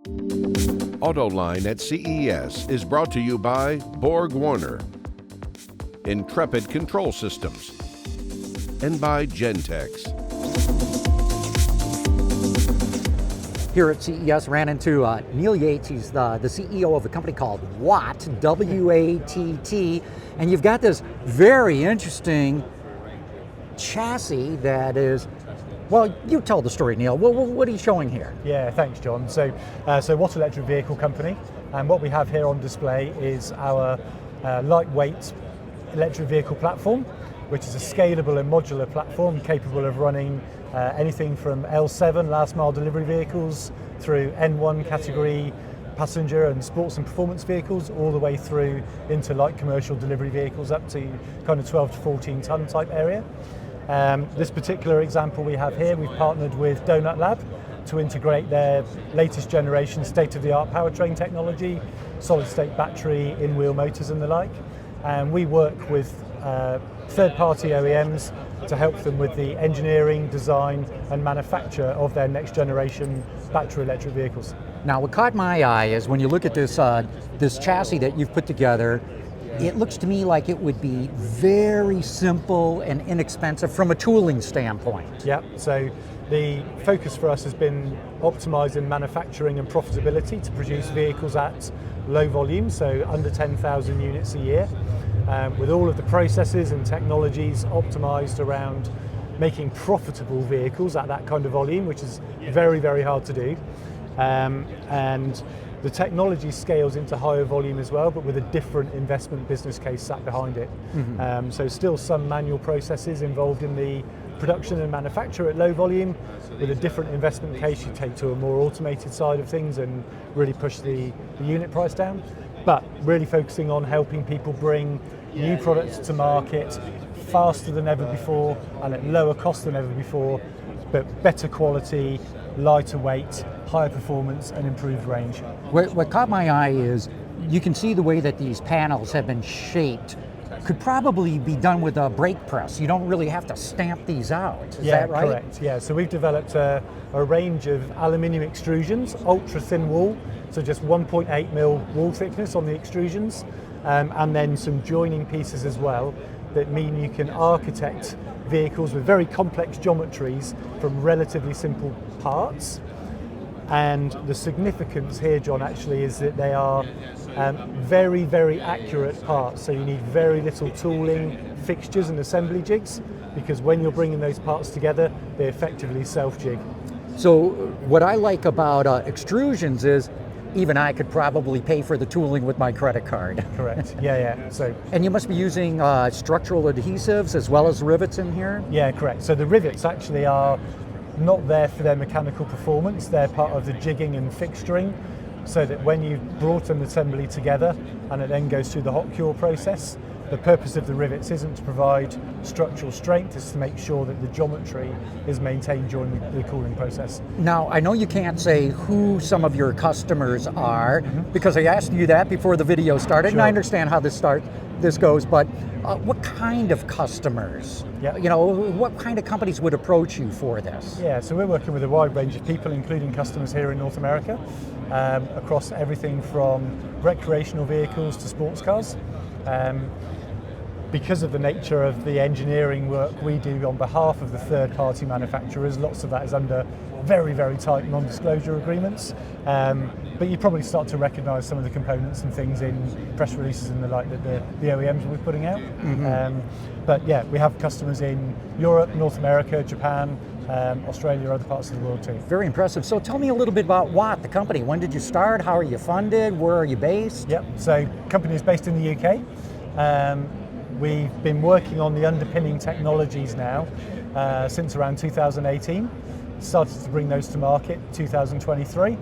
Autoline at CES is brought to you by Borg Warner, Intrepid Control Systems, and by Gentex. Here at CES, ran into Neil Yates. He's the CEO of a company called Watt, W-A-T-T, and you've got this very interesting chassis that is, well, you tell the story, Neil. What are you showing here? Yeah, thanks, John. So Watt Electric Vehicle Company, and what we have here on display is our lightweight electric vehicle platform, which is a scalable and modular platform capable of running anything from L7 last mile delivery vehicles through N1 category passenger and sports and performance vehicles, all the way through into light commercial delivery vehicles up to kind of 12 to 14 ton type area. This particular example we have here, we've partnered with Donut Lab to integrate their latest generation state-of-the-art powertrain technology, solid-state battery, in-wheel motors and the like. And we work with third-party OEMs to help them with the engineering, design and manufacture of their next generation battery electric vehicles. Now, what caught my eye is when you look at this this chassis that you've put together, it looks to me like it would be very simple and inexpensive from a tooling standpoint. Yeah, so the focus for us has been optimizing manufacturing and profitability to produce vehicles at low volume, so under 10,000 units a year. With all of the processes and technologies optimized around making profitable vehicles at that kind of volume, which is very, very hard to do. And the technology scales into higher volume as well, but with a different investment business case sat behind it. Mm-hmm. So still some manual processes involved in the production and manufacture at low volume, with a different investment case you take to a more automated side of things and really push the unit price down. But really focusing on helping people bring new products to market faster than ever before and at lower cost than ever before, but better quality, lighter weight, higher performance and improved range. What caught my eye is you can see the way that these panels have been shaped could probably be done with a brake press. You don't really have to stamp these out, is that right? Correct, yeah. So we've developed a range of aluminium extrusions, ultra thin wall, so just 1.8 mil wall thickness on the extrusions, and then some joining pieces as well that mean you can architect vehicles with very complex geometries from relatively simple parts. And the significance here, John, actually is that they are very, very accurate parts. So you need very little tooling, fixtures and assembly jigs, because when you're bringing those parts together, they effectively self-jig. So what I like about extrusions is even I could probably pay for the tooling with my credit card. Correct, yeah. And you must be using structural adhesives as well as rivets in here? Yeah, correct. So the rivets actually are not there for their mechanical performance, they're part of the jigging and fixturing, so that when you've brought an assembly together and it then goes through the hot cure process, the purpose of the rivets isn't to provide structural strength, it's to make sure that the geometry is maintained during the cooling process. Now, I know you can't say who some of your customers are, because I asked you that before the video started, Sure. And I understand how this goes, but what kind of customers? Yeah. You know, what kind of companies would approach you for this? Yeah, so we're working with a wide range of people, including customers here in North America, across everything from recreational vehicles to sports cars. Because of the nature of the engineering work we do on behalf of the third-party manufacturers, lots of that is under very, very tight non-disclosure agreements. But you probably start to recognise some of the components and things in press releases and the like that the OEMs will be putting out. Mm-hmm. But yeah, we have customers in Europe, North America, Japan, Australia, other parts of the world too. Very impressive. So tell me a little bit about Watt, the company. When did you start? How are you funded? Where are you based? Yep, so company is based in the UK. We've been working on the underpinning technologies now since around 2018. Started to bring those to market 2023.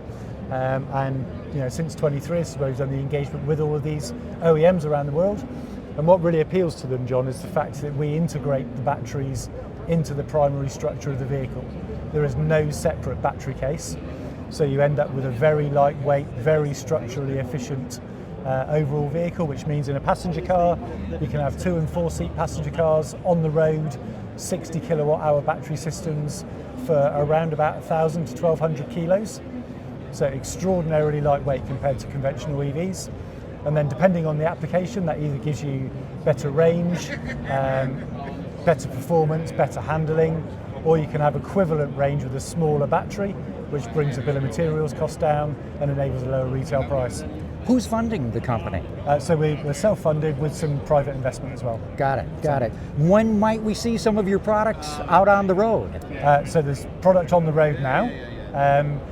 And since 23, I suppose, we've done the engagement with all of these OEMs around the world. And what really appeals to them, John, is the fact that we integrate the batteries into the primary structure of the vehicle. There is no separate battery case, so you end up with a very lightweight, very structurally efficient overall vehicle, which means in a passenger car, you can have 2 and 4 seat passenger cars on the road, 60 kilowatt hour battery systems for around about 1,000 to 1,200 kilos. so extraordinarily lightweight compared to conventional EVs. And then depending on the application, that either gives you better range, better performance, better handling, or you can have equivalent range with a smaller battery, which brings the bill of materials cost down and enables a lower retail price. Who's funding the company? So we're self-funded with some private investment as well. Got it. When might we see some of your products out on the road? So there's product on the road now.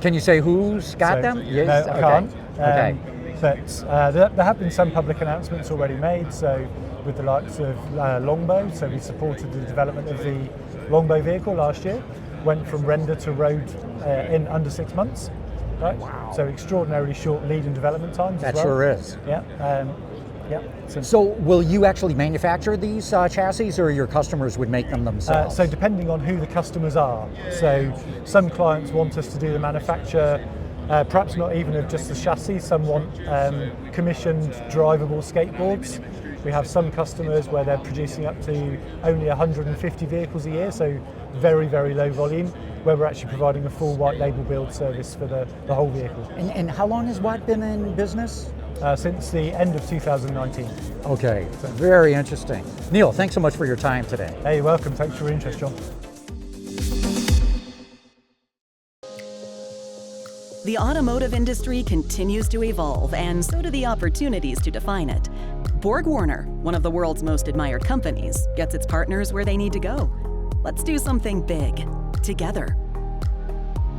Can you say who's got them? Yes, no, I can't. Okay. But there have been some public announcements already made, so with the likes of Longbow, so we supported the development of the Longbow vehicle last year, went from render to road in under 6 months. Right? Wow. So extraordinarily short lead and development times That as well. sure is. Yeah. So will you actually manufacture these chassis, or your customers would make them themselves? So depending on who the customers are. So some clients want us to do the manufacture, perhaps not even of just the chassis. Some want commissioned drivable skateboards. We have some customers where they're producing up to only 150 vehicles a year, so very, very low volume, where we're actually providing a full white label build service for the whole vehicle. And how long has Watt been in business? Since the end of 2019. Okay, very interesting. Neil, thanks so much for your time today. Hey, you're welcome. Thanks for your interest, John. The automotive industry continues to evolve, and so do the opportunities to define it. BorgWarner, one of the world's most admired companies, gets its partners where they need to go. Let's do something big, together.